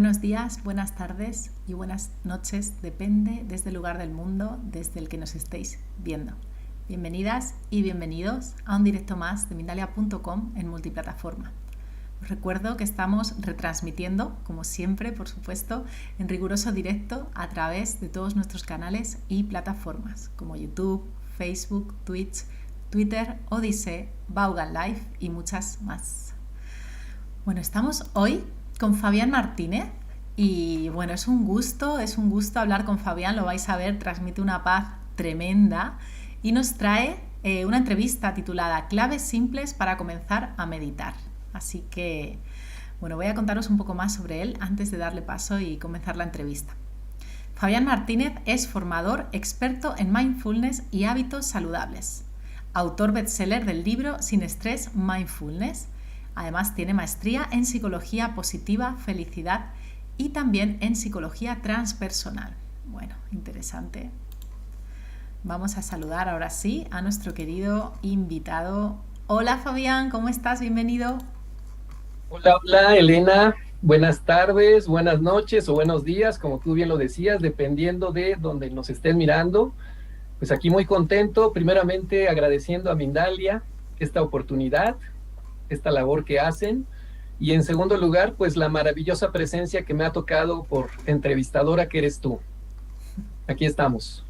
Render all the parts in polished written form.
Buenos días, buenas tardes y buenas noches, depende desde el lugar del mundo desde el que nos estéis viendo. Bienvenidas y bienvenidos a un directo más de Mindalia.com en multiplataforma. Os recuerdo que estamos retransmitiendo, como siempre, por supuesto, en riguroso directo a través de todos nuestros canales y plataformas como YouTube, Facebook, Twitch, Twitter, Odisee, Vaughan Live y muchas más. Bueno, estamos hoy con Fabián Martínez y bueno, es un gusto hablar con Fabián, lo vais a ver, transmite una paz tremenda y nos trae una entrevista titulada Claves simples para comenzar a meditar. Así que, bueno, voy a contaros un poco más sobre él antes de darle paso y comenzar la entrevista. Fabián Martínez es formador experto en mindfulness y hábitos saludables, autor bestseller del libro Sin estrés, Mindfulness. Además tiene maestría en psicología positiva, felicidad y también en psicología transpersonal. Bueno, interesante. Vamos a saludar ahora sí a nuestro querido invitado. Hola Fabián, ¿cómo estás? Bienvenido. Hola, hola Elena, buenas tardes, buenas noches o buenos días, como tú bien lo decías, dependiendo de donde nos estén mirando. Pues aquí muy contento, primeramente agradeciendo a Mindalia esta oportunidad, esta labor que hacen, y en segundo lugar, pues la maravillosa presencia que me ha tocado por entrevistadora que eres tú. Aquí estamos.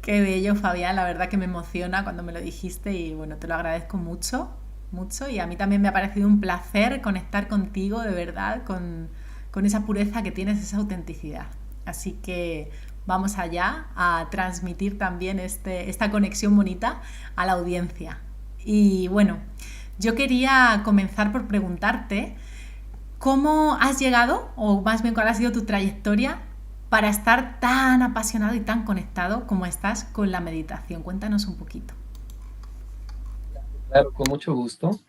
Qué bello, Fabián, la verdad que me emociona cuando me lo dijiste y bueno, te lo agradezco mucho, mucho y a mí también me ha parecido un placer conectar contigo, de verdad, con esa pureza que tienes, esa autenticidad. Así que vamos allá a transmitir también esta conexión bonita a la audiencia. Y bueno, yo quería comenzar por preguntarte cómo has llegado, o más bien cuál ha sido tu trayectoria para estar tan apasionado y tan conectado como estás con la meditación. Cuéntanos un poquito. Claro, con mucho gusto.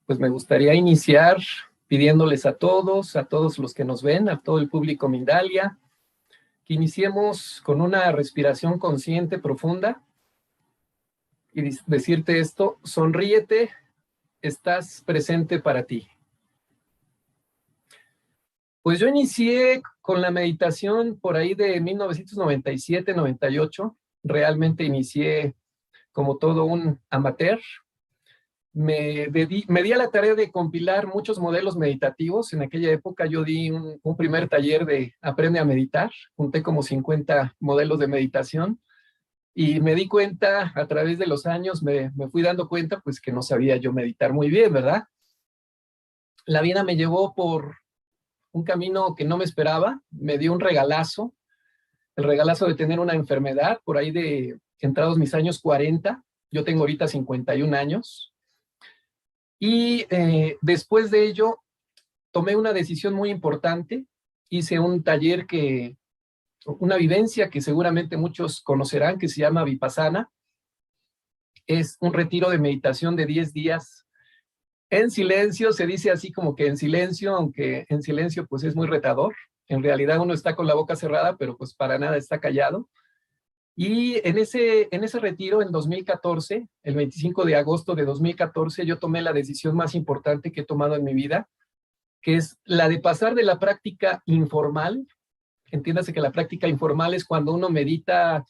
Pues me gustaría iniciar pidiéndoles a todos los que nos ven, a todo el público Mindalia, que iniciemos con una respiración consciente profunda y decirte esto: sonríete, estás presente para ti. Pues yo inicié con la meditación por ahí de 1997-98, realmente inicié como todo un amateur. Me di a la tarea de compilar muchos modelos meditativos. En aquella época yo di un primer taller de Aprende a Meditar, junté como 50 modelos de meditación. Y me di cuenta a través de los años, me fui dando cuenta pues que no sabía yo meditar muy bien, ¿verdad? La vida me llevó por un camino que no me esperaba, me dio un regalazo, el regalazo de tener una enfermedad por ahí de entrados mis años 40, yo tengo ahorita 51 años, y después de ello tomé una decisión muy importante, hice un taller una vivencia que seguramente muchos conocerán, que se llama Vipassana. Es un retiro de meditación de 10 días en silencio, se dice así como que en silencio, aunque en silencio pues es muy retador. En realidad uno está con la boca cerrada, pero pues para nada está callado. Y en ese retiro, en 2014, el 25 de agosto de 2014, yo tomé la decisión más importante que he tomado en mi vida, que es la de pasar de la práctica informal. Entiéndase que la práctica informal es cuando uno medita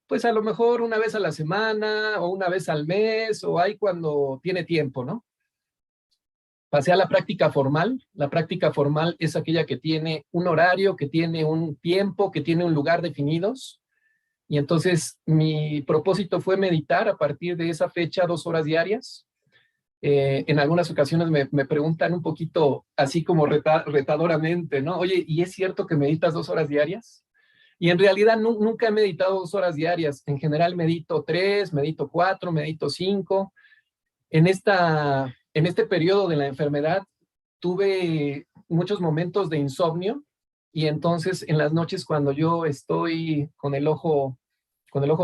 pues a lo mejor una vez a la semana o una vez al mes o hay cuando tiene tiempo, ¿no? Pasé a la práctica formal. La práctica formal es aquella que tiene un horario, que tiene un tiempo, que tiene un lugar definidos. Y entonces mi propósito fue meditar a partir de esa fecha 2 horas diarias. En algunas ocasiones me preguntan un poquito así como retadoramente, ¿no? Oye, ¿y es cierto que meditas 2 horas diarias? Y en realidad nunca he meditado 2 horas diarias. En general medito 3, medito 4, medito 5. En este periodo de la enfermedad tuve muchos momentos de insomnio y entonces en las noches cuando yo estoy con el ojo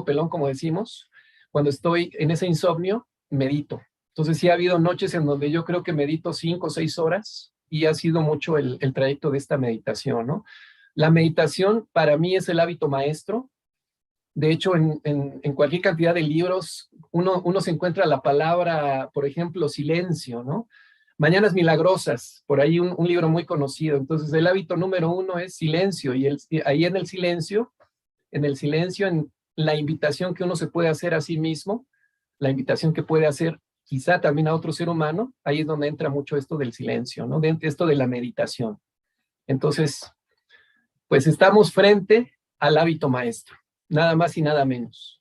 pelón, como decimos, cuando estoy en ese insomnio, medito. Entonces sí ha habido noches en donde yo creo que medito 5 o 6 horas y ha sido mucho el trayecto de esta meditación, ¿no? La meditación para mí es el hábito maestro. De hecho, en cualquier cantidad de libros, uno se encuentra la palabra, por ejemplo, silencio, ¿no? Mañanas Milagrosas, por ahí un libro muy conocido. Entonces, el hábito número uno es silencio, y ahí en la invitación que uno se puede hacer a sí mismo, la invitación que puede hacer quizá también a otro ser humano, ahí es donde entra mucho esto del silencio, ¿no? Esto de la meditación. Entonces, pues estamos frente al hábito maestro, nada más y nada menos.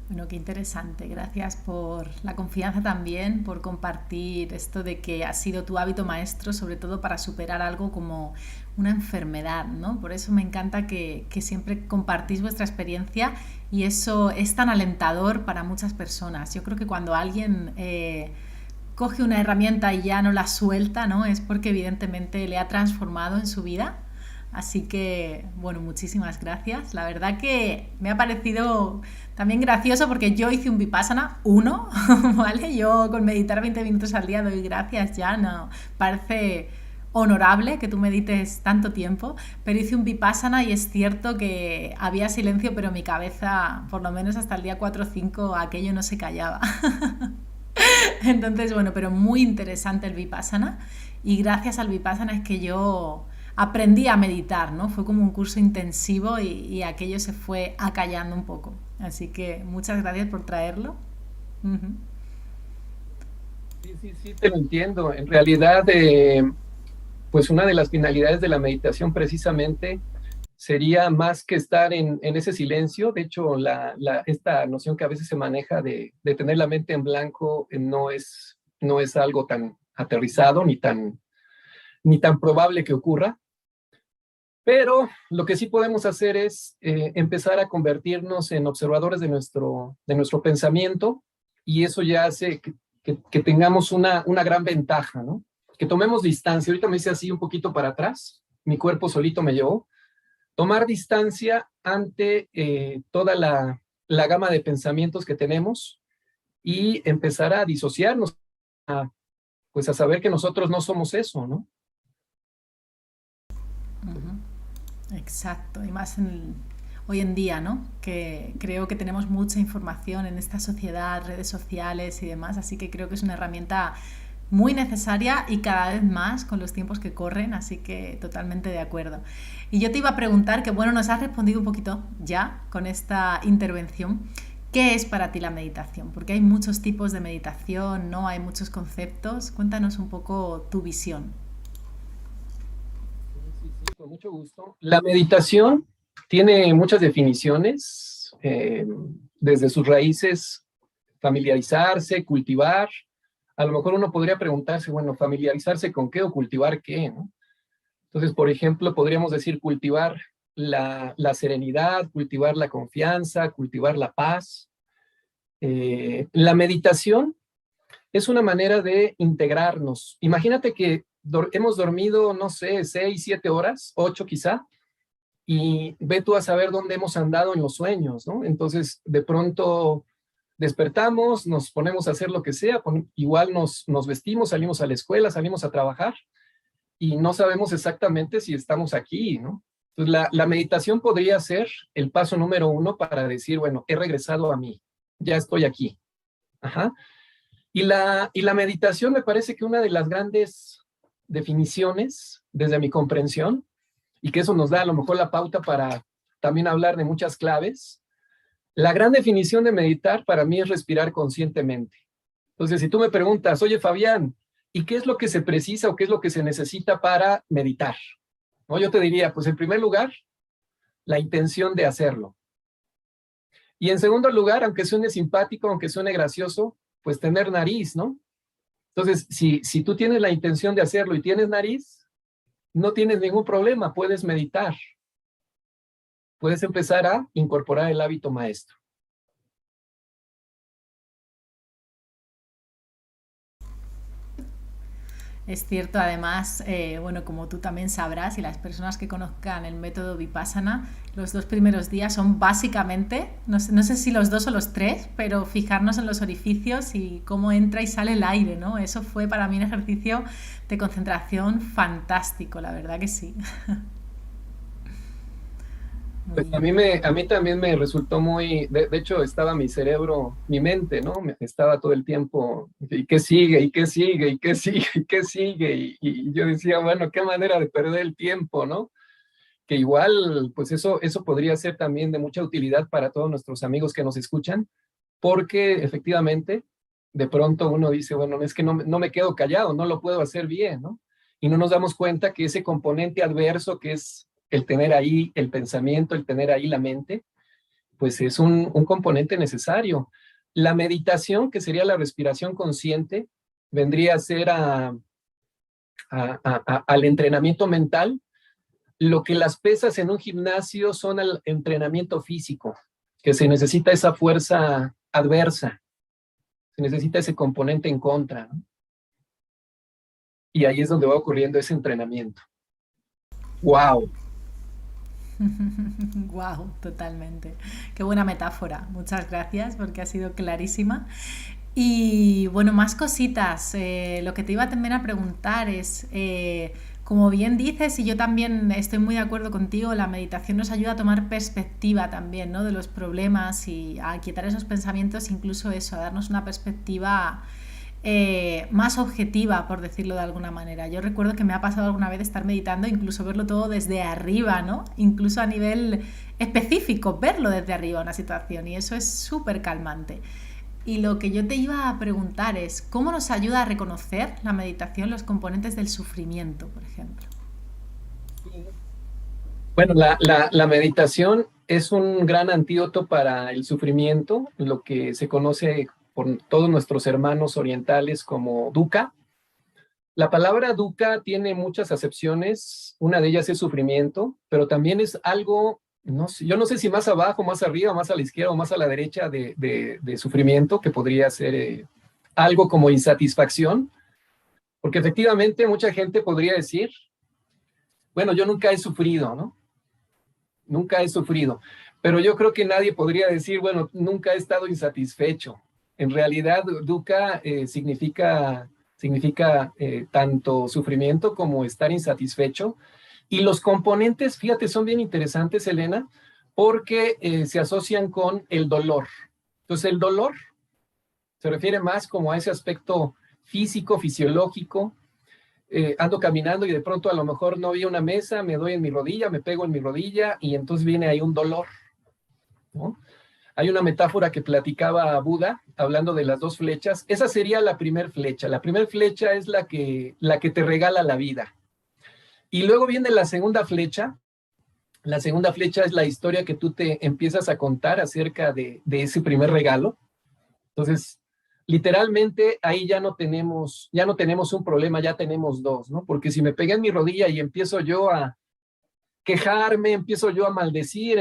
Bueno, qué interesante. Gracias por la confianza también, por compartir esto de que ha sido tu hábito maestro, sobre todo para superar algo como una enfermedad, ¿no? Por eso me encanta que siempre compartís vuestra experiencia y eso es tan alentador para muchas personas. Yo creo que cuando alguien coge una herramienta y ya no la suelta, ¿no? Es porque evidentemente le ha transformado en su vida. Así que, bueno, muchísimas gracias. La verdad que me ha parecido también gracioso porque yo hice un Vipassana, uno, ¿vale? Yo con meditar 20 minutos al día doy gracias ya, no. Parece honorable que tú medites tanto tiempo, pero hice un Vipassana y es cierto que había silencio, pero mi cabeza, por lo menos hasta el día 4 o 5, aquello no se callaba. Entonces, bueno, pero muy interesante el Vipassana y gracias al Vipassana es que yo aprendí a meditar, ¿no? Fue como un curso intensivo y aquello se fue acallando un poco. Así que muchas gracias por traerlo. Uh-huh. Sí, sí, sí, te lo entiendo. En realidad, pues una de las finalidades de la meditación precisamente sería más que estar en ese silencio. De hecho, esta noción que a veces se maneja de tener la mente en blanco no es algo tan aterrizado ni tan probable que ocurra. Pero lo que sí podemos hacer es empezar a convertirnos en observadores de nuestro pensamiento, y eso ya hace que tengamos una gran ventaja, ¿no? Que tomemos distancia. Ahorita me hice así un poquito para atrás, mi cuerpo solito me llevó. Tomar distancia ante toda la gama de pensamientos que tenemos y empezar a disociarnos, pues a saber que nosotros no somos eso, ¿no? Uh-huh. Exacto, y más hoy en día, ¿no? Que creo que tenemos mucha información en esta sociedad, redes sociales y demás, así que creo que es una herramienta muy necesaria y cada vez más con los tiempos que corren, así que totalmente de acuerdo. Y yo te iba a preguntar, que bueno, nos has respondido un poquito ya con esta intervención, ¿qué es para ti la meditación? Porque hay muchos tipos de meditación, ¿no? Hay muchos conceptos. Cuéntanos un poco tu visión. Sí, sí, sí, con mucho gusto. La meditación tiene muchas definiciones, desde sus raíces, familiarizarse, cultivar. A lo mejor uno podría preguntarse, bueno, familiarizarse con qué o cultivar qué, ¿no? Entonces, por ejemplo, podríamos decir cultivar la serenidad, cultivar la confianza, cultivar la paz. La meditación es una manera de integrarnos. Imagínate que hemos dormido, no sé, 6, 7 horas, 8 quizá, y ve tú a saber dónde hemos andado en los sueños, ¿no? Entonces, de pronto despertamos, nos ponemos a hacer lo que sea, igual nos vestimos, salimos a la escuela, salimos a trabajar, y no sabemos exactamente si estamos aquí, ¿no? Entonces, la meditación podría ser el paso número uno para decir, bueno, he regresado a mí, ya estoy aquí. Ajá. Y la meditación me parece que una de las grandes definiciones, desde mi comprensión, y que eso nos da a lo mejor la pauta para también hablar de muchas claves, la gran definición de meditar para mí es respirar conscientemente. Entonces, si tú me preguntas, oye, Fabián, ¿y qué es lo que se precisa o qué es lo que se necesita para meditar? ¿No? Yo te diría, pues en primer lugar, la intención de hacerlo. Y en segundo lugar, aunque suene simpático, aunque suene gracioso, pues tener nariz, ¿no? Entonces, si tú tienes la intención de hacerlo y tienes nariz, no tienes ningún problema, puedes meditar. Puedes empezar a incorporar el hábito maestro. Es cierto, además, bueno, como tú también sabrás, y las personas que conozcan el método Vipassana, los 2 primeros días son básicamente, no sé si los 2 o los 3, pero fijarnos en los orificios y cómo entra y sale el aire, ¿no? Eso fue para mí un ejercicio de concentración fantástico, la verdad que sí. Pues Muy... a mí también me resultó muy, de hecho estaba mi cerebro, mi mente, ¿no? Estaba todo el tiempo, ¿y qué sigue? ¿Y qué sigue? ¿Y qué sigue? ¿Y qué sigue? Y yo decía, bueno, qué manera de perder el tiempo, ¿no? Que igual, pues eso podría ser también de mucha utilidad para todos nuestros amigos que nos escuchan, porque efectivamente, de pronto uno dice, bueno, es que no me quedo callado, no lo puedo hacer bien, ¿no? Y no nos damos cuenta que ese componente adverso que es el tener ahí el pensamiento, el tener ahí la mente, pues es un componente necesario. La meditación, que sería la respiración consciente, vendría a ser al entrenamiento mental lo que las pesas en un gimnasio son al entrenamiento físico, que se necesita esa fuerza adversa, se necesita ese componente en contra, ¿no? Y ahí es donde va ocurriendo ese entrenamiento. ¡Wow! Wow, totalmente. Qué buena metáfora. Muchas gracias porque ha sido clarísima. Y bueno, más cositas. Lo que te iba también a preguntar es, como bien dices, y yo también estoy muy de acuerdo contigo, la meditación nos ayuda a tomar perspectiva también, ¿no? De los problemas y a quietar esos pensamientos, incluso eso, a darnos una perspectiva más objetiva, por decirlo de alguna manera. Yo recuerdo que me ha pasado alguna vez estar meditando, incluso verlo todo desde arriba, ¿no? Incluso a nivel específico, verlo desde arriba una situación, y eso es súper calmante. Y lo que yo te iba a preguntar es, ¿cómo nos ayuda a reconocer la meditación los componentes del sufrimiento, por ejemplo? Bueno, la meditación es un gran antídoto para el sufrimiento, lo que se conoce por todos nuestros hermanos orientales como dukkha. La palabra dukkha tiene muchas acepciones, una de ellas es sufrimiento, pero también es algo, no sé, yo no sé si más abajo, más arriba, más a la izquierda o más a la derecha de sufrimiento, que podría ser algo como insatisfacción, porque efectivamente mucha gente podría decir, bueno, yo nunca he sufrido, ¿no? Nunca he sufrido, pero yo creo que nadie podría decir, bueno, nunca he estado insatisfecho. En realidad, dukkha significa tanto sufrimiento como estar insatisfecho. Y los componentes, fíjate, son bien interesantes, Elena, porque se asocian con el dolor. Entonces, el dolor se refiere más como a ese aspecto físico, fisiológico. Ando caminando y de pronto a lo mejor no había una mesa, me doy en mi rodilla, me pego en mi rodilla y entonces viene ahí un dolor, ¿no? Hay una metáfora que platicaba Buda hablando de las dos flechas. Esa sería la primer flecha. La primer flecha es la que te regala la vida. Y luego viene la segunda flecha. La segunda flecha es la historia que tú te empiezas a contar acerca de ese primer regalo. Entonces, literalmente ahí ya no tenemos un problema, ya tenemos dos, ¿no? Porque si me pegué en mi rodilla y empiezo yo a quejarme, empiezo yo a maldecir,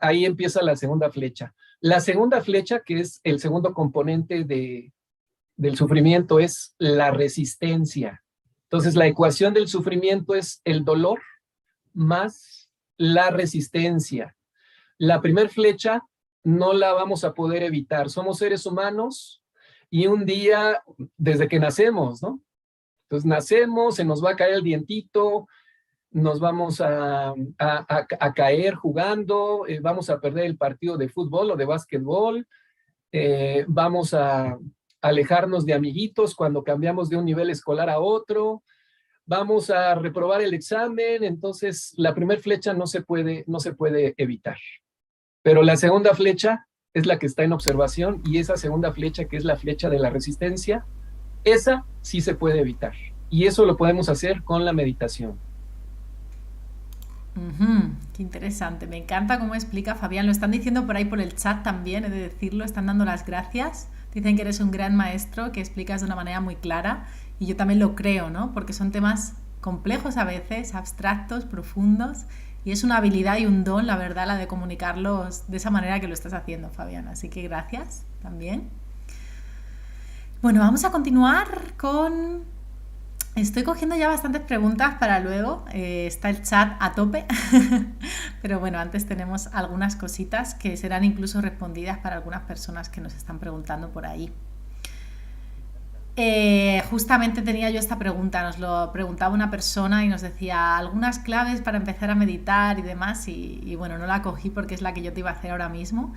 ahí empieza la segunda flecha. La segunda flecha, que es el segundo componente del sufrimiento, es la resistencia. Entonces, la ecuación del sufrimiento es el dolor más la resistencia. La primera flecha no la vamos a poder evitar. Somos seres humanos y un día, desde que nacemos, ¿no? Entonces nacemos, se nos va a caer el dientito, nos vamos a caer jugando, vamos a perder el partido de fútbol o de básquetbol, vamos a alejarnos de amiguitos cuando cambiamos de un nivel escolar a otro, vamos a reprobar el examen, entonces la primera flecha no se puede evitar. Pero la segunda flecha es la que está en observación y esa segunda flecha, que es la flecha de la resistencia, esa sí se puede evitar. Y eso lo podemos hacer con la meditación. Qué interesante, me encanta cómo explica Fabián. Lo están diciendo por ahí por el chat también, he de decirlo, están dando las gracias. Dicen que eres un gran maestro, que explicas de una manera muy clara y yo también lo creo, ¿no? Porque son temas complejos a veces, abstractos, profundos y es una habilidad y un don, la verdad, la de comunicarlos de esa manera que lo estás haciendo, Fabián. Así que gracias también. Bueno, vamos a continuar con... Estoy cogiendo ya bastantes preguntas para luego. Está el chat a tope. Pero bueno, antes tenemos algunas cositas que serán incluso respondidas para algunas personas que nos están preguntando por ahí. justamente tenía yo esta pregunta, nos lo preguntaba una persona y nos decía algunas claves para empezar a meditar y demás, y bueno, no la cogí porque es la que yo te iba a hacer ahora mismo.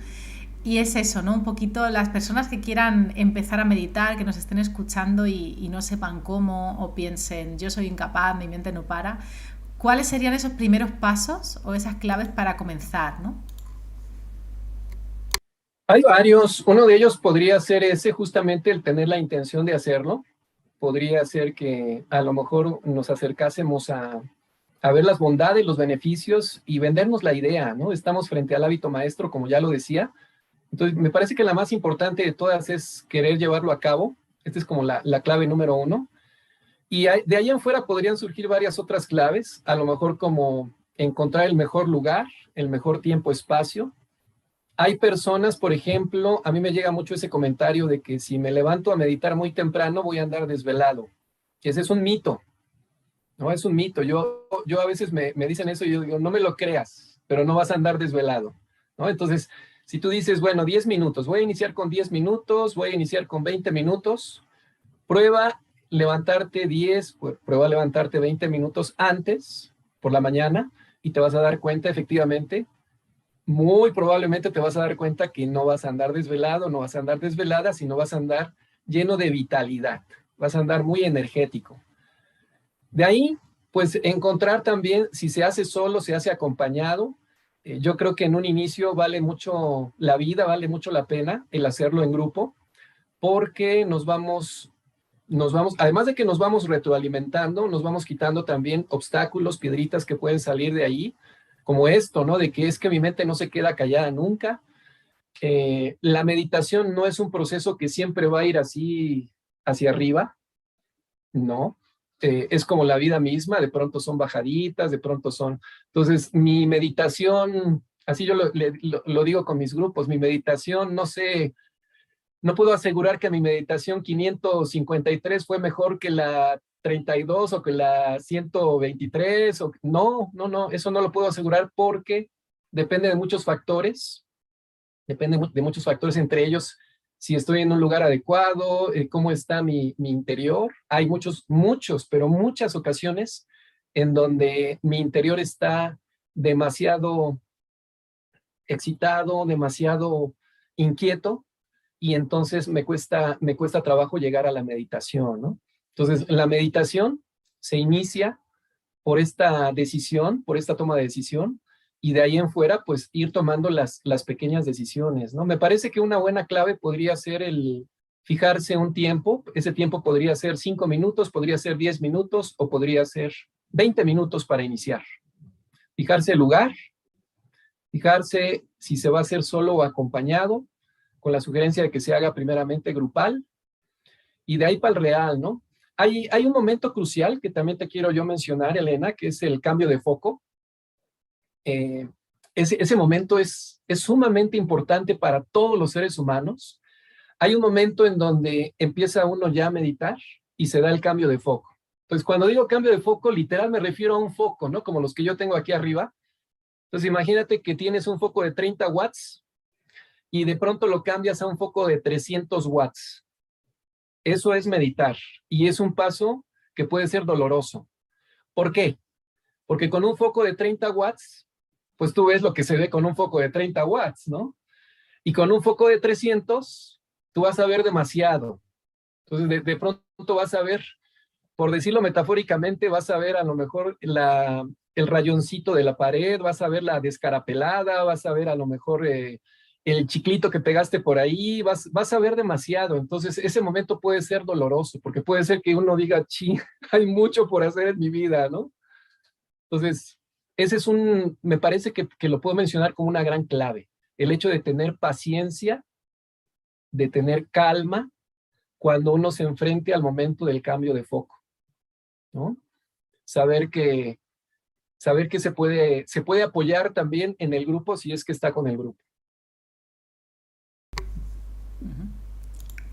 Y es eso, ¿no? Un poquito las personas que quieran empezar a meditar, que nos estén escuchando y no sepan cómo o piensen, yo soy incapaz, mi mente no para. ¿Cuáles serían esos primeros pasos o esas claves para comenzar, ¿no? Hay varios. Uno de ellos podría ser ese, justamente el tener la intención de hacerlo. Podría ser que a lo mejor nos acercásemos a ver las bondades, los beneficios y vendernos la idea, ¿no? Estamos frente al hábito maestro, como ya lo decía. Entonces, me parece que la más importante de todas es querer llevarlo a cabo. Esta es como la clave número uno. Y de ahí en fuera podrían surgir varias otras claves, a lo mejor como encontrar el mejor lugar, el mejor tiempo, espacio. Hay personas, por ejemplo, a mí me llega mucho ese comentario de que si me levanto a meditar muy temprano voy a andar desvelado. Ese es un mito, ¿no? Es un mito. Yo a veces me dicen eso y yo digo, no me lo creas, pero no vas a andar desvelado, ¿no? Entonces, si tú dices, bueno, 10 minutos, voy a iniciar con 10 minutos, voy a iniciar con 20 minutos, prueba levantarte 10, prueba levantarte 20 minutos antes, por la mañana, y te vas a dar cuenta efectivamente, muy probablemente te vas a dar cuenta que no vas a andar desvelado, no vas a andar desvelada, sino vas a andar lleno de vitalidad, vas a andar muy energético. De ahí, pues encontrar también, si se hace solo, se hace acompañado. Yo creo que en un inicio vale mucho la vida, vale mucho la pena el hacerlo en grupo, porque nos vamos, además de que nos vamos retroalimentando, nos vamos quitando también obstáculos, piedritas que pueden salir de ahí, como esto, ¿no? De que es que mi mente no se queda callada nunca. La meditación no es un proceso que siempre va a ir así hacia arriba, ¿no? Es como la vida misma, de pronto son bajaditas, de pronto son... Entonces, mi meditación, así yo lo digo con mis grupos, mi meditación, no sé, no puedo asegurar que mi meditación 553 fue mejor que la 32 o que la 123, o, no, eso no lo puedo asegurar porque depende de muchos factores, entre ellos si estoy en un lugar adecuado, cómo está mi interior. Hay pero muchas ocasiones en donde mi interior está demasiado excitado, demasiado inquieto, y entonces me cuesta trabajo llegar a la meditación, ¿no? Entonces, la meditación se inicia por esta decisión, por esta toma de decisión, y de ahí en fuera, pues, ir tomando las pequeñas decisiones, ¿no? Me parece que una buena clave podría ser el fijarse un tiempo. Ese tiempo podría ser 5 minutos, podría ser 10 minutos, o podría ser 20 minutos para iniciar. Fijarse el lugar, fijarse si se va a hacer solo o acompañado, con la sugerencia de que se haga primeramente grupal, y de ahí para el real, ¿no? Hay un momento crucial que también te quiero yo mencionar, Elena, que es el cambio de foco. Ese momento es sumamente importante para todos los seres humanos. Hay un momento en donde empieza uno ya a meditar y se da el cambio de foco. Entonces, cuando digo cambio de foco, literal me refiero a un foco, ¿no? Como los que yo tengo aquí arriba. Entonces, imagínate que tienes un foco de 30 watts y de pronto lo cambias a un foco de 300 watts. Eso es meditar, y es un paso que puede ser doloroso. ¿Por qué? Porque con un foco de 30 watts, pues tú ves lo que se ve con un foco de 30 watts, ¿no? Y con un foco de 300, tú vas a ver demasiado. Entonces, de pronto vas a ver, por decirlo metafóricamente, vas a ver a lo mejor el rayoncito de la pared, vas a ver la descarapelada, vas a ver a lo mejor el chiclito que pegaste por ahí, vas a ver demasiado. Entonces, ese momento puede ser doloroso, porque puede ser que uno diga, sí, hay mucho por hacer en mi vida, ¿no? Entonces, me parece que lo puedo mencionar como una gran clave. El hecho de tener paciencia, de tener calma, cuando uno se enfrente al momento del cambio de foco, ¿no? Saber que se puede apoyar también en el grupo si es que está con el grupo.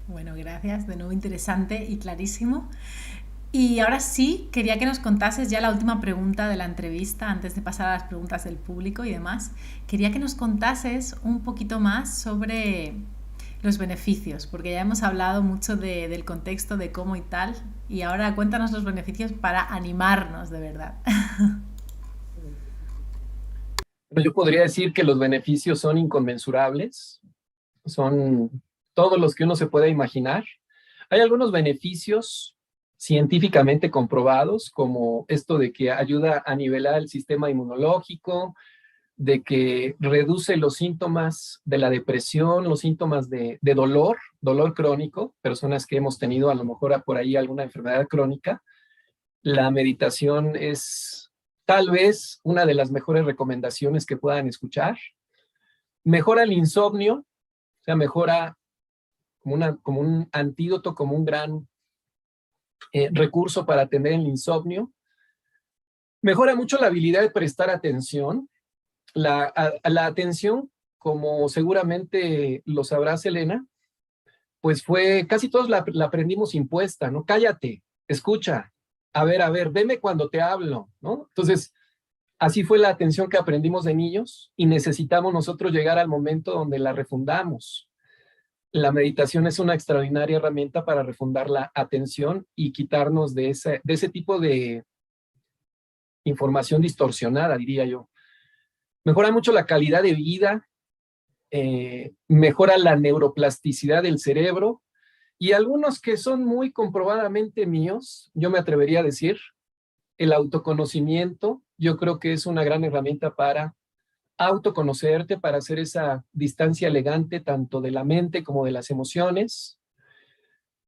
Bueno, gracias. De nuevo interesante y clarísimo. Y ahora sí, quería que nos contases ya la última pregunta de la entrevista, antes de pasar a las preguntas del público y demás. Quería que nos contases un poquito más sobre los beneficios, porque ya hemos hablado mucho del contexto, de cómo y tal, y ahora cuéntanos los beneficios para animarnos de verdad. Bueno, yo podría decir que los beneficios son inconmensurables, son todos los que uno se puede imaginar. Hay algunos beneficios científicamente comprobados, como esto de que ayuda a nivelar el sistema inmunológico, de que reduce los síntomas de la depresión, los síntomas de dolor crónico, personas que hemos tenido a lo mejor por ahí alguna enfermedad crónica. La meditación es tal vez una de las mejores recomendaciones que puedan escuchar. Mejora el insomnio, o sea, mejora como un antídoto, como un gran recurso para atender el insomnio. Mejora mucho la habilidad de prestar atención. La atención, como seguramente lo sabrás, Elena, pues casi todos la aprendimos impuesta, ¿no? Cállate, escucha, a ver, veme cuando te hablo, ¿no? Entonces, así fue la atención que aprendimos de niños y necesitamos nosotros llegar al momento donde la refundamos. La meditación es una extraordinaria herramienta para refundar la atención y quitarnos de ese tipo de información distorsionada, diría yo. Mejora mucho la calidad de vida, mejora la neuroplasticidad del cerebro y algunos que son muy comprobadamente míos, yo me atrevería a decir, el autoconocimiento, yo creo que es una gran herramienta para autoconocerte, para hacer esa distancia elegante tanto de la mente como de las emociones.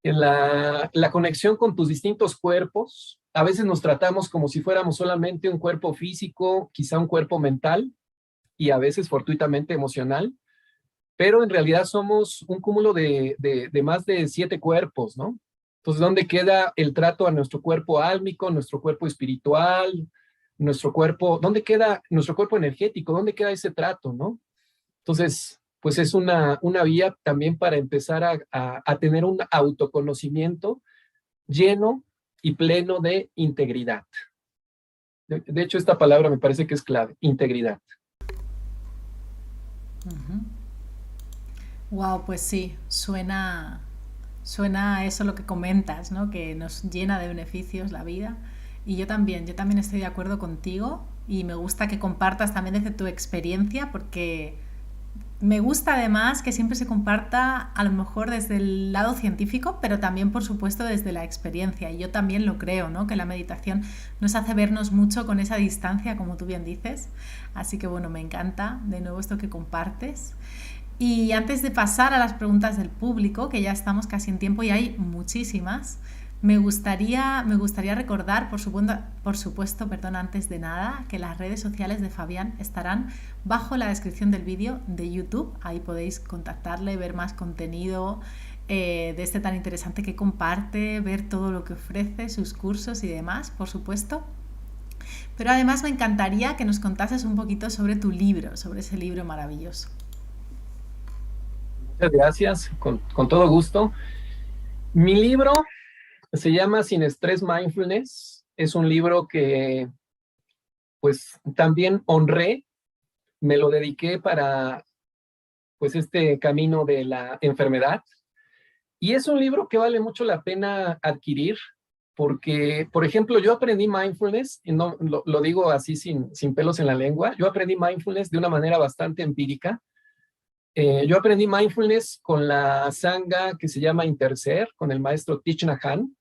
La conexión con tus distintos cuerpos, a veces nos tratamos como si fuéramos solamente un cuerpo físico, quizá un cuerpo mental y a veces fortuitamente emocional, pero en realidad somos un cúmulo de más de 7 cuerpos, ¿no? Entonces, ¿dónde queda el trato a nuestro cuerpo álmico, nuestro cuerpo espiritual, nuestro cuerpo, dónde queda nuestro cuerpo energético, dónde queda ese trato, ¿no? Entonces, pues es una vía también para empezar a tener un autoconocimiento lleno y pleno de integridad. De hecho, esta palabra me parece que es clave, integridad. Wow, pues sí, suena a eso lo que comentas, ¿no? Que nos llena de beneficios la vida. Y yo también estoy de acuerdo contigo y me gusta que compartas también desde tu experiencia porque me gusta además que siempre se comparta a lo mejor desde el lado científico, pero también por supuesto desde la experiencia. Y yo también lo creo, ¿no? Que la meditación nos hace vernos mucho con esa distancia, como tú bien dices. Así que bueno, me encanta de nuevo esto que compartes. Y antes de pasar a las preguntas del público, que ya estamos casi en tiempo y hay muchísimas, me gustaría recordar, por supuesto, perdón, antes de nada, que las redes sociales de Fabián estarán bajo la descripción del vídeo de YouTube. Ahí podéis contactarle, ver más contenido de este tan interesante que comparte, ver todo lo que ofrece, sus cursos y demás, por supuesto. Pero además me encantaría que nos contases un poquito sobre tu libro, sobre ese libro maravilloso. Muchas gracias, con todo gusto. Mi libro se llama Sin Estrés Mindfulness. Es un libro que pues también honré, me lo dediqué para pues este camino de la enfermedad. Y es un libro que vale mucho la pena adquirir porque, por ejemplo, yo aprendí mindfulness, y no lo digo así sin pelos en la lengua, yo aprendí mindfulness de una manera bastante empírica. Yo aprendí mindfulness con la sangha que se llama Interser, con el maestro Thich Nhat Hanh.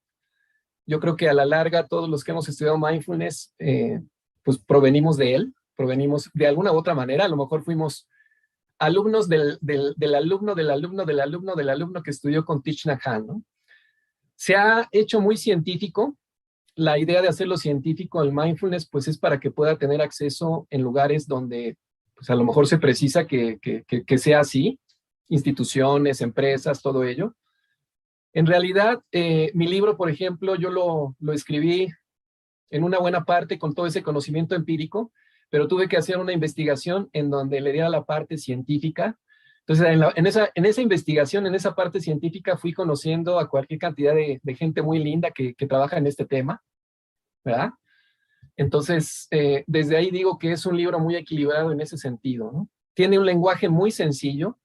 Yo creo que a la larga todos los que hemos estudiado mindfulness, pues provenimos de él, provenimos de alguna u otra manera, a lo mejor fuimos alumnos del alumno, del alumno, del alumno, del alumno que estudió con Thich Nhat Hanh, ¿no? Se ha hecho muy científico. La idea de hacerlo científico, el mindfulness, pues es para que pueda tener acceso en lugares donde pues a lo mejor se precisa que sea así, instituciones, empresas, todo ello. En realidad, mi libro, por ejemplo, yo lo escribí en una buena parte con todo ese conocimiento empírico, pero tuve que hacer una investigación en donde le diera la parte científica. Entonces, en esa investigación, en esa parte científica, fui conociendo a cualquier cantidad de gente muy linda que trabaja en este tema, ¿verdad? Entonces, desde ahí digo que es un libro muy equilibrado en ese sentido, ¿no? Tiene un lenguaje muy sencillo.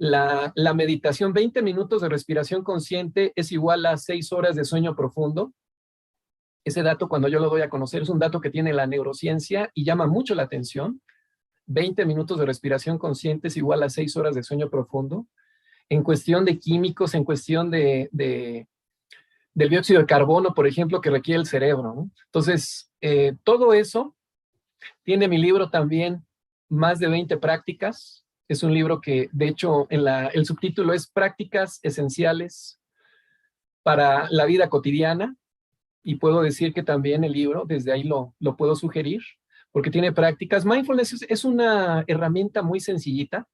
La meditación, 20 minutos de respiración consciente es igual a 6 horas de sueño profundo. Ese dato, cuando yo lo doy a conocer, es un dato que tiene la neurociencia y llama mucho la atención. 20 minutos de respiración consciente es igual a 6 horas de sueño profundo. En cuestión de químicos, en cuestión del dióxido de carbono, por ejemplo, que requiere el cerebro, ¿no? Entonces, todo eso tiene mi libro también, más de 20 prácticas. Es un libro que, de hecho, el subtítulo es Prácticas Esenciales para la Vida Cotidiana. Y puedo decir que también el libro, desde ahí lo puedo sugerir, porque tiene prácticas. Mindfulness es una herramienta muy sencillita.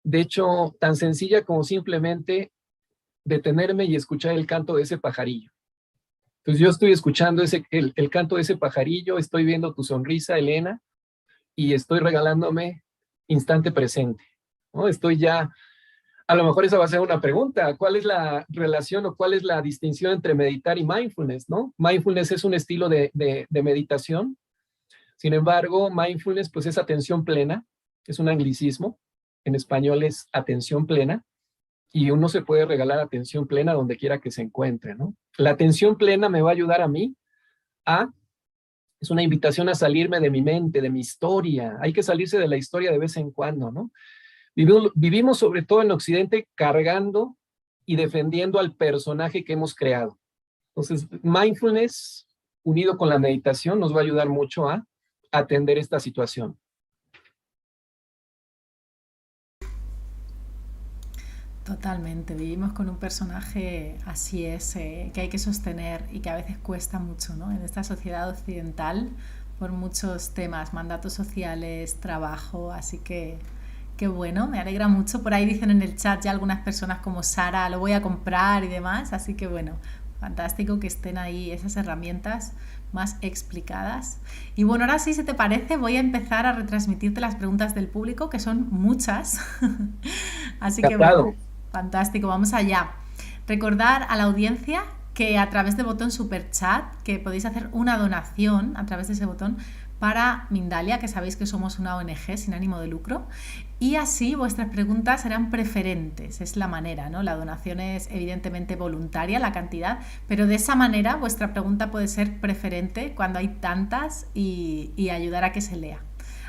De hecho, tan sencilla como simplemente detenerme y escuchar el canto de ese pajarillo. Entonces yo estoy escuchando el canto de ese pajarillo, estoy viendo tu sonrisa, Elena, y estoy regalándome instante presente, ¿no? Estoy ya, a lo mejor esa va a ser una pregunta, ¿cuál es la relación o cuál es la distinción entre meditar y mindfulness, ¿no? Mindfulness es un estilo de meditación, sin embargo, mindfulness pues es atención plena, es un anglicismo, en español es atención plena, y uno se puede regalar atención plena donde quiera que se encuentre, ¿no? La atención plena me va a ayudar a mí es una invitación a salirme de mi mente, de mi historia. Hay que salirse de la historia de vez en cuando, ¿no? Vivimos sobre todo en Occidente cargando y defendiendo al personaje que hemos creado. Entonces, mindfulness unido con la meditación nos va a ayudar mucho a atender esta situación. Totalmente, vivimos con un personaje, así es, que hay que sostener y que a veces cuesta mucho, ¿no? En esta sociedad occidental, por muchos temas, mandatos sociales, trabajo, así que qué bueno, me alegra mucho. Por ahí dicen en el chat ya algunas personas como Sara, lo voy a comprar y demás, así que bueno, fantástico que estén ahí esas herramientas más explicadas. Y bueno, ahora sí, si te parece, voy a empezar a retransmitirte las preguntas del público, que son muchas. Así que bueno, Encantado. fantástico, vamos allá. Recordar a la audiencia que a través del botón Super Chat, que podéis hacer una donación a través de ese botón para Mindalia, que sabéis que somos una ONG sin ánimo de lucro, y así vuestras preguntas serán preferentes, es la manera, ¿no? La donación es evidentemente voluntaria, la cantidad, pero de esa manera vuestra pregunta puede ser preferente cuando hay tantas y ayudar a que se lea.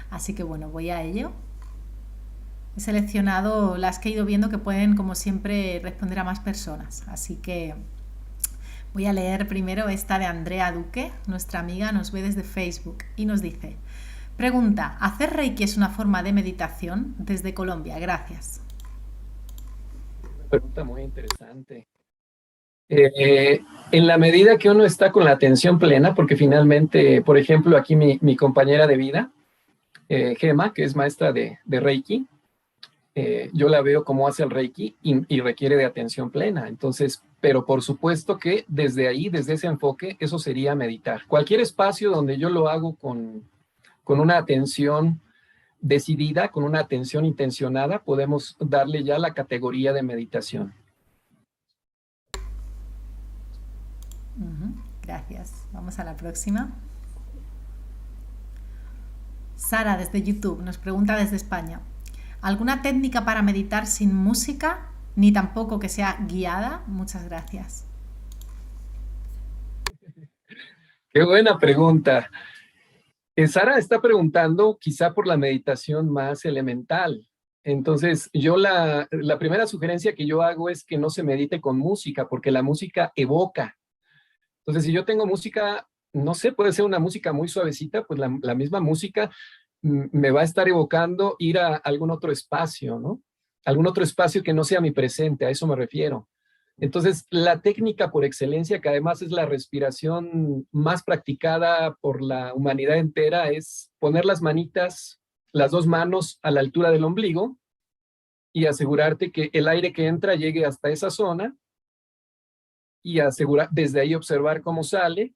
Así que bueno, voy a ello. He seleccionado las que he ido viendo que pueden, como siempre, responder a más personas. Así que voy a leer primero esta de Andrea Duque, nuestra amiga, nos ve desde Facebook y nos dice: pregunta, ¿hacer Reiki es una forma de meditación? Desde Colombia, gracias. Una pregunta muy interesante. En la medida que uno está con la atención plena, porque finalmente, por ejemplo, aquí mi compañera de vida, Gema, que es maestra de Reiki, yo la veo como hace el Reiki y requiere de atención plena. Entonces, pero por supuesto que desde ahí, desde ese enfoque, eso sería meditar. Cualquier espacio donde yo lo hago con una atención decidida, con una atención intencionada, podemos darle ya la categoría de meditación. Gracias. Vamos a la próxima. Sara, desde YouTube, nos pregunta desde España: ¿alguna técnica para meditar sin música, ni tampoco que sea guiada? Muchas gracias. Qué buena pregunta. Sara está preguntando quizá por la meditación más elemental. Entonces, yo la primera sugerencia que yo hago es que no se medite con música, porque la música evoca. Entonces, si yo tengo música, no sé, puede ser una música muy suavecita, pues la misma música me va a estar evocando ir a algún otro espacio, ¿no? Algún otro espacio que no sea mi presente, a eso me refiero. Entonces, la técnica por excelencia, que además es la respiración más practicada por la humanidad entera, es poner las manitas, las dos manos a la altura del ombligo y asegurarte que el aire que entra llegue hasta esa zona y asegurar, desde ahí observar cómo sale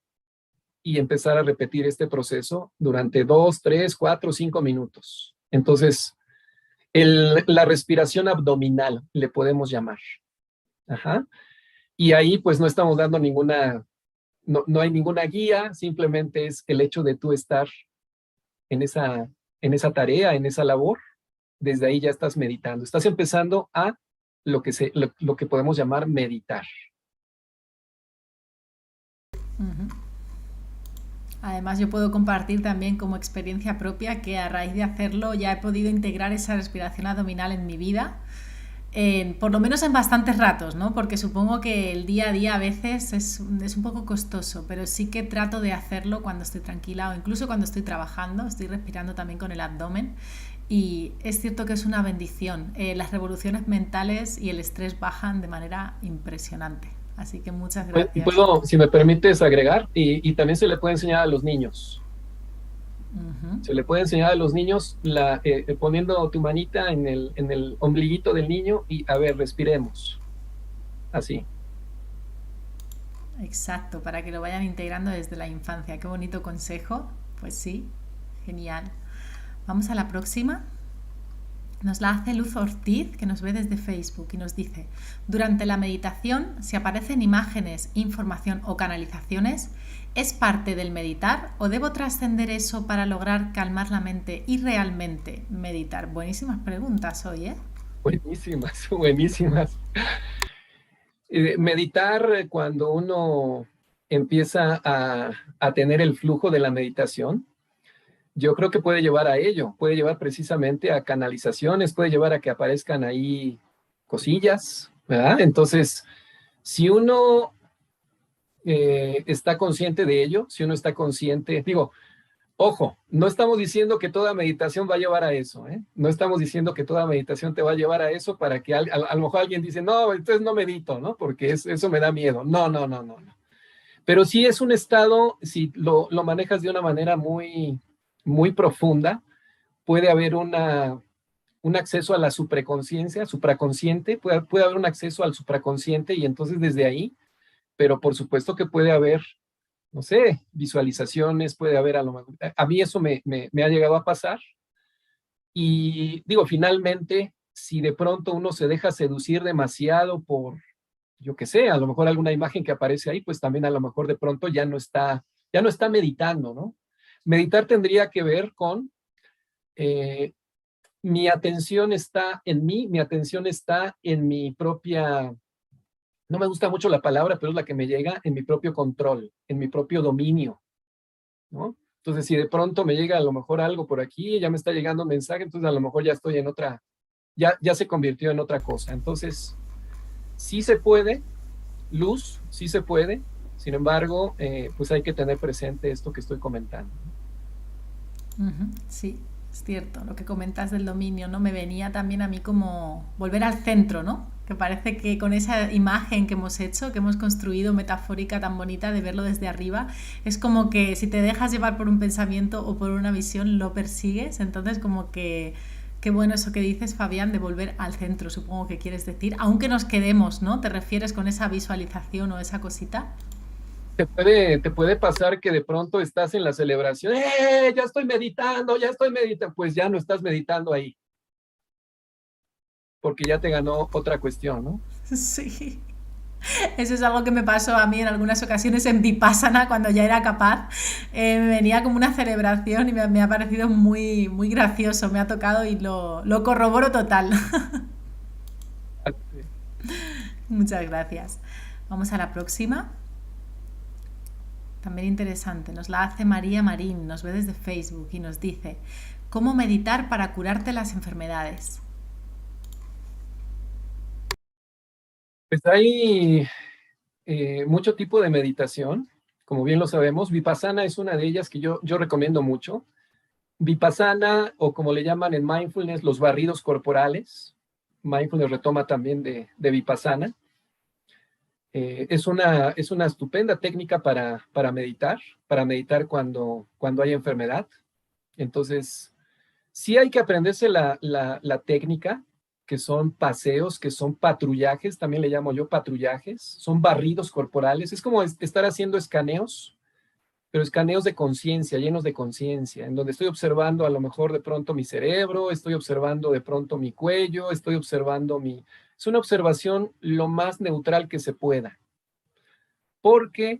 y empezar a repetir este proceso durante 2, 3, 4, 5 minutos. Entonces, la respiración abdominal le podemos llamar. Ajá. Y ahí pues no estamos dando no hay ninguna guía, simplemente es el hecho de tú estar en esa tarea, en esa labor, desde ahí ya estás meditando. Estás empezando a lo que podemos llamar meditar. Además, yo puedo compartir también como experiencia propia que a raíz de hacerlo ya he podido integrar esa respiración abdominal en mi vida, por lo menos en bastantes ratos, ¿no? Porque supongo que el día a día a veces es un poco costoso, pero sí que trato de hacerlo cuando estoy tranquila o incluso cuando estoy trabajando, estoy respirando también con el abdomen y es cierto que es una bendición. Las revoluciones mentales y el estrés bajan de manera impresionante. Así que muchas Y gracias. puedo, si me permites agregar, y también se le puede enseñar a los niños. Se le puede enseñar a los niños poniendo tu manita en el ombliguito del niño y, a ver, respiremos. Así. Exacto, para que lo vayan integrando desde la infancia. Qué bonito consejo. Pues sí, genial. Vamos a la próxima. Nos la hace Luz Ortiz, que nos ve desde Facebook y nos dice: durante la meditación, si aparecen imágenes, información o canalizaciones, ¿es parte del meditar o debo trascender eso para lograr calmar la mente y realmente meditar? Buenísimas preguntas hoy, ¿eh? Buenísimas, buenísimas. Meditar, cuando uno empieza a tener el flujo de la meditación, yo creo que puede llevar a ello, puede llevar precisamente a canalizaciones, puede llevar a que aparezcan ahí cosillas, ¿verdad? Entonces, si uno está consciente de ello, si uno está consciente, digo, ojo, no estamos diciendo que toda meditación va a llevar a eso, ¿eh? No estamos diciendo que toda meditación te va a llevar a eso para que a lo mejor alguien dice, no, entonces no medito, ¿no? Porque eso me da miedo. No, no, no, no, no. Pero sí es un estado, si lo manejas de una manera muy, muy profunda, puede haber un acceso a la supraconsciencia, supraconsciente, puede haber un acceso al supraconsciente y entonces desde ahí, pero por supuesto que puede haber, no sé, visualizaciones, puede haber a mí eso me ha llegado a pasar y digo, finalmente, si de pronto uno se deja seducir demasiado por, yo qué sé, a lo mejor alguna imagen que aparece ahí, pues también a lo mejor de pronto ya no está meditando, ¿no? Meditar tendría que ver con mi atención está en mí, mi atención está en mi propia, no me gusta mucho la palabra, pero es la que me llega, en mi propio control, en mi propio dominio, ¿no? Entonces, si de pronto me llega a lo mejor algo por aquí, ya me está llegando un mensaje, entonces a lo mejor ya estoy en otra, ya se convirtió en otra cosa. Entonces, sí se puede, Luz, sí se puede, sin embargo, pues hay que tener presente esto que estoy comentando. Sí, es cierto. Lo que comentas del dominio, ¿no? Me venía también a mí como volver al centro, ¿no? Que parece que con esa imagen que hemos hecho, que hemos construido metafórica tan bonita de verlo desde arriba, es como que si te dejas llevar por un pensamiento o por una visión, lo persigues. Entonces, como que qué bueno eso que dices, Fabián, de volver al centro, supongo que quieres decir, aunque nos quedemos, ¿no? ¿Te refieres con esa visualización o esa cosita? Te puede pasar que de pronto estás en la celebración, ya estoy meditando, pues ya no estás meditando ahí, porque ya te ganó otra cuestión, ¿no? Sí. Eso es algo que me pasó a mí en algunas ocasiones en Vipassana cuando ya era capaz. Me venía como una celebración y me ha parecido muy, muy gracioso. Me ha tocado y lo corroboro total. Muchas gracias. Vamos a la próxima. También interesante. Nos la hace María Marín. Nos ve desde Facebook y nos dice: ¿cómo meditar para curarte las enfermedades? Pues hay mucho tipo de meditación, como bien lo sabemos. Vipassana es una de ellas que yo recomiendo mucho. Vipassana, o como le llaman en mindfulness, los barridos corporales. Mindfulness retoma también de Vipassana. Es una estupenda técnica para meditar cuando hay enfermedad. Entonces, sí hay que aprenderse la técnica, que son paseos, que son patrullajes, también le llamo yo patrullajes, son barridos corporales. Es como estar haciendo escaneos, pero escaneos de conciencia, llenos de conciencia, en donde estoy observando a lo mejor de pronto mi cerebro, estoy observando de pronto mi cuello, estoy observando mi... Es una observación lo más neutral que se pueda, porque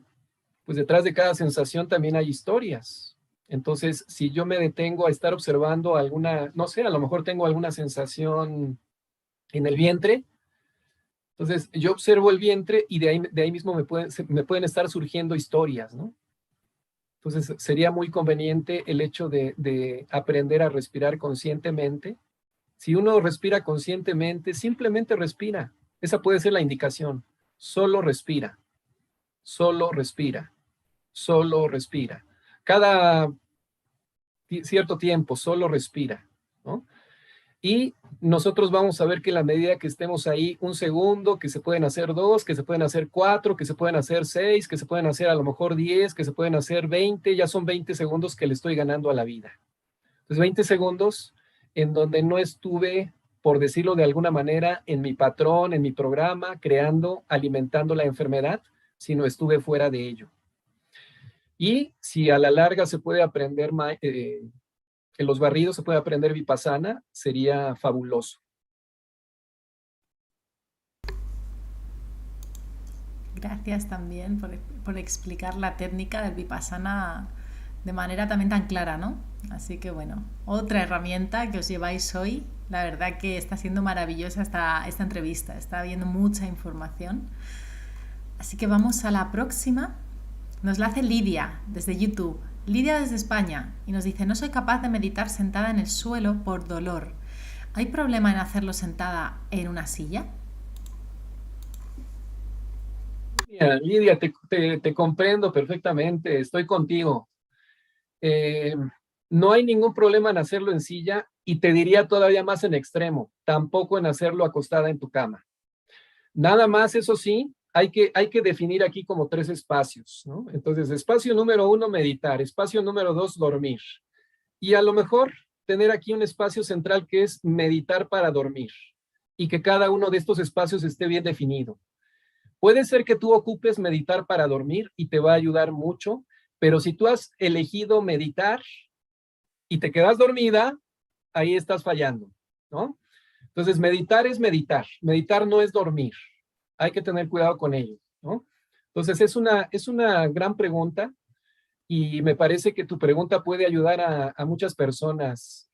pues detrás de cada sensación también hay historias. Entonces, si yo me detengo a estar observando alguna, no sé, a lo mejor tengo alguna sensación en el vientre, entonces yo observo el vientre y de ahí mismo me pueden estar surgiendo historias, ¿no? Entonces, sería muy conveniente el hecho de aprender a respirar conscientemente. Si uno respira conscientemente, simplemente respira. Esa puede ser la indicación. Solo respira, solo respira, solo respira. Cada cierto tiempo, solo respira, ¿no? Y nosotros vamos a ver que en la medida que estemos ahí un segundo, que se pueden hacer 2, que se pueden hacer 4, que se pueden hacer 6, que se pueden hacer a lo mejor 10, que se pueden hacer 20, ya son 20 segundos que le estoy ganando a la vida. Entonces 20 segundos en donde no estuve, por decirlo de alguna manera, en mi patrón, en mi programa, creando, alimentando la enfermedad, sino estuve fuera de ello. Y si a la larga se puede aprender en los barridos se puede aprender Vipassana, sería fabuloso. Gracias también por explicar la técnica del Vipassana de manera también tan clara, ¿no? Así que bueno, otra herramienta que os lleváis hoy. La verdad que está siendo maravillosa esta entrevista, está habiendo mucha información. Así que vamos a la próxima. Nos la hace Lidia desde YouTube. Lidia desde España y nos dice: no soy capaz de meditar sentada en el suelo por dolor. ¿Hay problema en hacerlo sentada en una silla? Lidia, te comprendo perfectamente, estoy contigo. No hay ningún problema en hacerlo en silla y te diría todavía más en extremo, tampoco en hacerlo acostada en tu cama. Nada más, eso sí, hay que definir aquí como 3 espacios, ¿no? Entonces, espacio número 1, meditar. Espacio número 2, dormir. Y a lo mejor tener aquí un espacio central que es meditar para dormir y que cada uno de estos espacios esté bien definido. Puede ser que tú ocupes meditar para dormir y te va a ayudar mucho, pero si tú has elegido meditar y te quedas dormida, ahí estás fallando, ¿no? Entonces, meditar es meditar. Meditar no es dormir. Hay que tener cuidado con ello, ¿no? Entonces, es una gran pregunta y me parece que tu pregunta puede ayudar a muchas personas,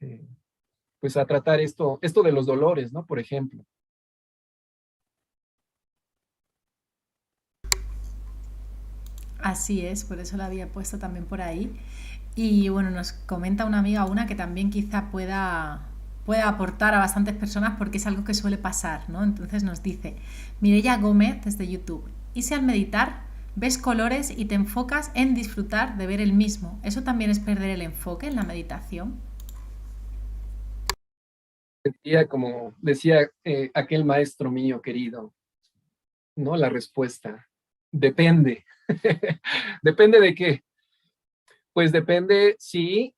pues, a tratar esto de los dolores, ¿no? Por ejemplo. Así es, por eso la había puesto también por ahí. Y bueno, nos comenta una amiga una que también quizá pueda aportar a bastantes personas porque es algo que suele pasar, ¿no? Entonces nos dice Mireia Gómez desde YouTube: ¿y si al meditar ves colores y te enfocas en disfrutar de ver el mismo? ¿Eso también es perder el enfoque en la meditación? Como decía aquel maestro mío querido, ¿no? La respuesta, depende. ¿Depende de qué? Pues depende si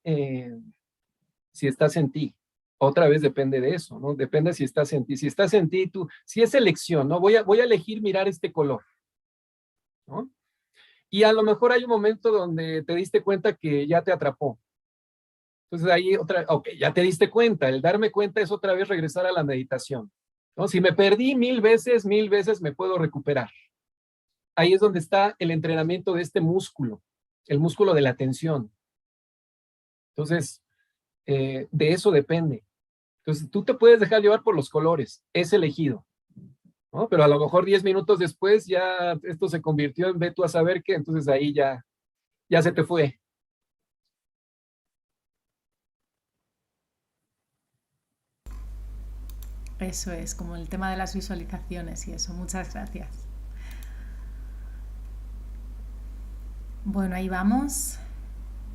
estás en ti. Otra vez depende de eso, ¿no? Depende si estás en ti. Si estás en ti, si es elección, ¿no? Voy a elegir mirar este color, ¿no? Y a lo mejor hay un momento donde te diste cuenta que ya te atrapó. Entonces ahí ok, ya te diste cuenta. El darme cuenta es otra vez regresar a la meditación, ¿no? Si me perdí 1000 veces me puedo recuperar. Ahí es donde está el entrenamiento de este músculo, el músculo de la atención. Entonces, de eso depende. Entonces, tú te puedes dejar llevar por los colores, es elegido, ¿no? Pero a lo mejor 10 minutos después ya esto se convirtió en ve tú a saber qué, entonces ahí ya se te fue. Eso es, como el tema de las visualizaciones y eso. Muchas gracias. Bueno, ahí vamos.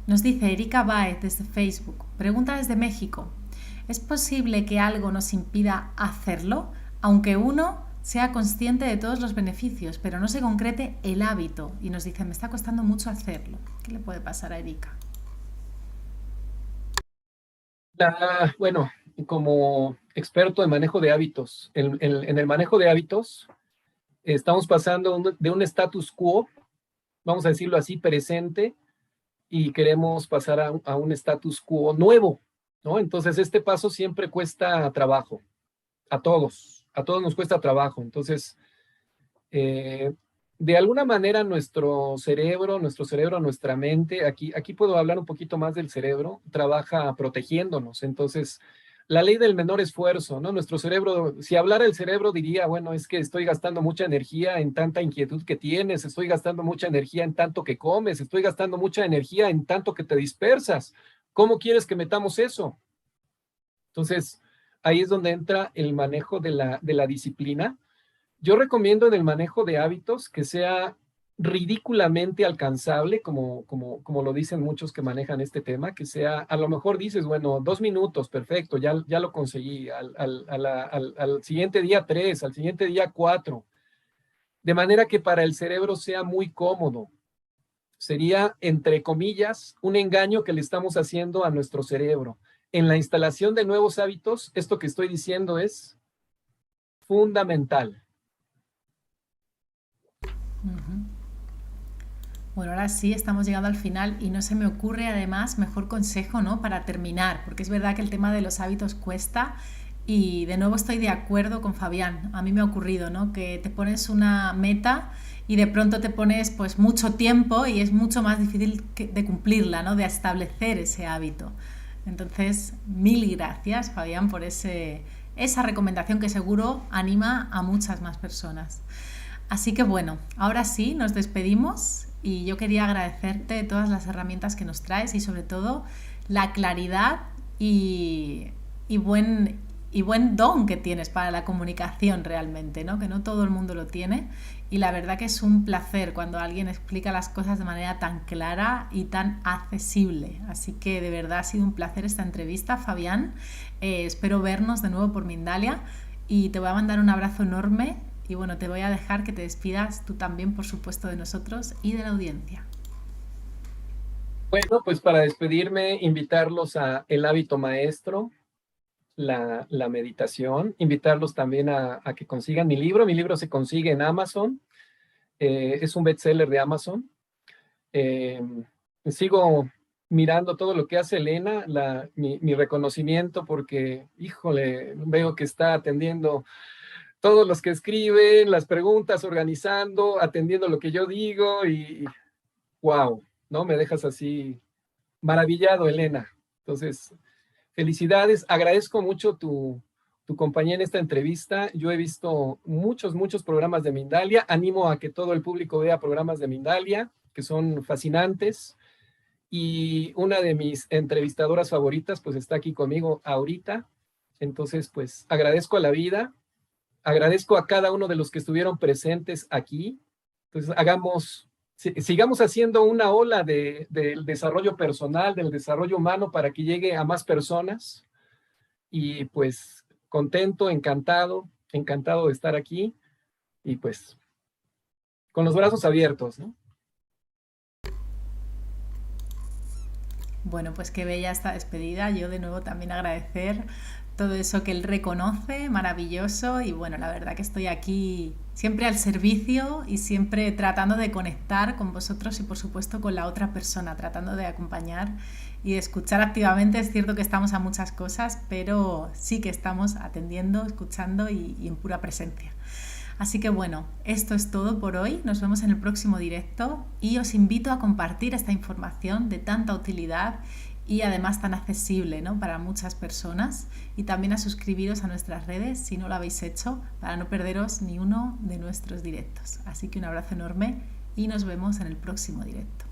Nos dice Erika Baez desde Facebook. Pregunta desde México: ¿es posible que algo nos impida hacerlo, aunque uno sea consciente de todos los beneficios, pero no se concrete el hábito? Y nos dice: me está costando mucho hacerlo. ¿Qué le puede pasar a Erika? Bueno, como experto en manejo de hábitos, en el manejo de hábitos, estamos pasando de un status quo, vamos a decirlo así, presente, y queremos pasar a un status quo nuevo, ¿no? Entonces, este paso siempre cuesta trabajo, a todos nos cuesta trabajo. Entonces, de alguna manera nuestro cerebro, nuestra mente, aquí puedo hablar un poquito más del cerebro, trabaja protegiéndonos. Entonces, la ley del menor esfuerzo, ¿no? Nuestro cerebro, si hablara el cerebro diría, bueno, es que estoy gastando mucha energía en tanta inquietud que tienes, estoy gastando mucha energía en tanto que comes, estoy gastando mucha energía en tanto que te dispersas. ¿Cómo quieres que metamos eso? Entonces, ahí es donde entra el manejo de la disciplina. Yo recomiendo en el manejo de hábitos que sea ridículamente alcanzable, como lo dicen muchos que manejan este tema, que sea, a lo mejor dices, bueno, 2 minutos, perfecto, ya lo conseguí, al siguiente día 3, al siguiente día 4, de manera que para el cerebro sea muy cómodo. Sería, entre comillas, un engaño que le estamos haciendo a nuestro cerebro. En la instalación de nuevos hábitos, esto que estoy diciendo es fundamental. Bueno, ahora sí, estamos llegando al final y no se me ocurre además mejor consejo, ¿no? Para terminar, porque es verdad que el tema de los hábitos cuesta y de nuevo estoy de acuerdo con Fabián. A mí me ha ocurrido, ¿no? Que te pones una meta y de pronto te pones pues mucho tiempo y es mucho más difícil de cumplirla, ¿no? De establecer ese hábito. Entonces, mil gracias, Fabián, por esa recomendación que seguro anima a muchas más personas. Así que bueno, ahora sí, nos despedimos y yo quería agradecerte todas las herramientas que nos traes y sobre todo la claridad y buen don que tienes para la comunicación realmente, ¿no? Que no todo el mundo lo tiene y la verdad que es un placer cuando alguien explica las cosas de manera tan clara y tan accesible. Así que de verdad ha sido un placer esta entrevista, Fabián. Espero vernos de nuevo por Mindalia y te voy a mandar un abrazo enorme. Y bueno, te voy a dejar que te despidas tú también, por supuesto, de nosotros y de la audiencia. Bueno, pues para despedirme, invitarlos a El Hábito Maestro, la meditación, invitarlos también a que consigan mi libro. Mi libro se consigue en Amazon, es un bestseller de Amazon. Eh, Sigo mirando todo lo que hace Elena, mi reconocimiento porque, híjole, veo que está atendiendo todos los que escriben, las preguntas, organizando, atendiendo lo que yo digo y wow, ¿no? Me dejas así maravillado, Elena. Entonces, felicidades, agradezco mucho tu compañía en esta entrevista. Yo he visto muchos programas de Mindalia, animo a que todo el público vea programas de Mindalia, que son fascinantes, y una de mis entrevistadoras favoritas, pues está aquí conmigo ahorita. Entonces, pues agradezco a la vida. Agradezco a cada uno de los que estuvieron presentes aquí. Entonces, sigamos haciendo una ola del desarrollo personal, del desarrollo humano para que llegue a más personas. Y pues contento, encantado de estar aquí y pues con los brazos abiertos, ¿no? Bueno, pues qué bella esta despedida. Yo de nuevo también agradecer todo eso que él reconoce, maravilloso. Y bueno, la verdad que estoy aquí siempre al servicio y siempre tratando de conectar con vosotros y por supuesto con la otra persona, tratando de acompañar y de escuchar activamente. Es cierto que estamos a muchas cosas, pero sí que estamos atendiendo, escuchando y en pura presencia. Así que bueno, esto es todo por hoy. Nos vemos en el próximo directo y os invito a compartir esta información de tanta utilidad y además tan accesible, ¿no? Para muchas personas y también a suscribiros a nuestras redes si no lo habéis hecho para no perderos ni uno de nuestros directos. Así que un abrazo enorme y nos vemos en el próximo directo.